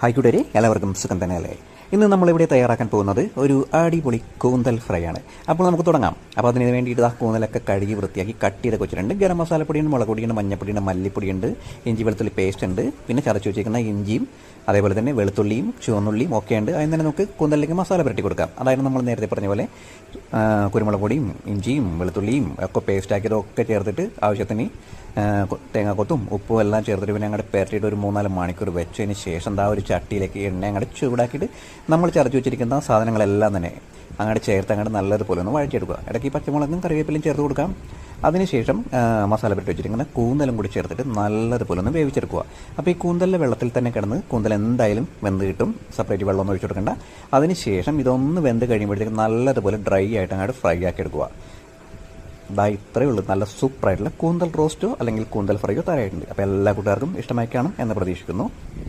Hi കൂട്ടുകാരെ, എല്ലാവർക്കും സുഖം തന്നെയല്ലേ. ഇന്ന് നമ്മളിവിടെ തയ്യാറാക്കാൻ പോകുന്നത് ഒരു അടിപൊളി കൂന്തൽ ഫ്രൈ ആണ്. അപ്പോൾ നമുക്ക് തുടങ്ങാം. അപ്പോൾ അതിന് വേണ്ടിയിട്ട് ആ കൂന്തലൊക്കെ കഴുകി വൃത്തിയാക്കി കട്ട് ചെയ്തൊക്കെ വെച്ചിട്ടുണ്ട്. ഗരം മസാലപ്പൊടിയുണ്ട്, മുളക് പൊടിയുണ്ട്, മഞ്ഞപ്പൊടിയുണ്ട്, മല്ലിപ്പൊടിയുണ്ട്, ഇഞ്ചി വെളുത്തുള്ളി പേസ്റ്റ് ഉണ്ട്, പിന്നെ ചതച്ച് വെച്ചിരിക്കുന്ന ഇഞ്ചിയും അതേപോലെ തന്നെ വെളുത്തുള്ളിയും ചുവന്നുള്ളിയും ഒക്കെ ഉണ്ട്. അതിന് തന്നെ നമുക്ക് കൂന്തലിലേക്ക് മസാല പുരട്ടി കൊടുക്കാം. അതായത് നമ്മൾ നേരത്തെ പറഞ്ഞ പോലെ കുരുമുളക് പൊടിയും ഇഞ്ചിയും വെളുത്തുള്ളിയും ഒക്കെ പേസ്റ്റ് ആക്കിയതൊക്കെ ചേർത്തിട്ട് ആവശ്യത്തിന് തേങ്ങാക്കൊത്തും ഉപ്പും എല്ലാം ചേർത്തിട്ട് പിന്നെ അങ്ങോട്ട് പുരട്ടിയിട്ട് ഒരു 3-4 മണിക്കൂർ വെച്ചതിന് ശേഷം ഒരു ചട്ടിയിലേക്ക് എണ്ണ അങ്ങോട്ട് ചൂടാക്കിയിട്ട് നമ്മൾ ചതച്ച് വെച്ചിരിക്കുന്ന സാധനങ്ങളെല്ലാം തന്നെ അങ്ങോട്ട് ചേർത്ത് അങ്ങോട്ട് നല്ലതുപോലെ ഒന്ന് വഴറ്റിയെടുക്കുക. ഇടയ്ക്ക് പച്ചമുളകും കറിവേപ്പിലയും ചേർത്ത് കൊടുക്കാം. അതിനുശേഷം മസാല പുരട്ടി വെച്ചിരിക്കുന്ന കൂന്തലും കൂടി ചേർത്തിട്ട് നല്ലതുപോലെ ഒന്ന് വേവിച്ചെടുക്കുക. അപ്പോൾ ഈ കൂന്തലിൻ്റെ വെള്ളത്തിൽ തന്നെ കിടന്ന് കൂന്തൽ എന്തായാലും വെന്ത് കിട്ടും. സെപ്പറേറ്റ് വെള്ളം ഒന്നും ഒഴിച്ചു കൊടുക്കണ്ട. അതിനുശേഷം ഇതൊന്ന് വെന്ത് കഴിയുമ്പോഴത്തേക്ക് നല്ലതുപോലെ ഡ്രൈ ആയിട്ട് അങ്ങോട്ട് ഫ്രൈ ആക്കി എടുക്കുക. ഇത്രയേ ഉള്ളൂ. നല്ല സൂപ്പറായിട്ടുള്ള കൂന്തൽ റോസ്റ്റോ അല്ലെങ്കിൽ കൂന്തൽ ഫ്രൈയോ തയ്യാറായിട്ടുണ്ട്. അപ്പോൾ എല്ലാ കൂട്ടുകാർക്കും ഇഷ്ടമായി കാണും എന്ന് പ്രതീക്ഷിക്കുന്നു.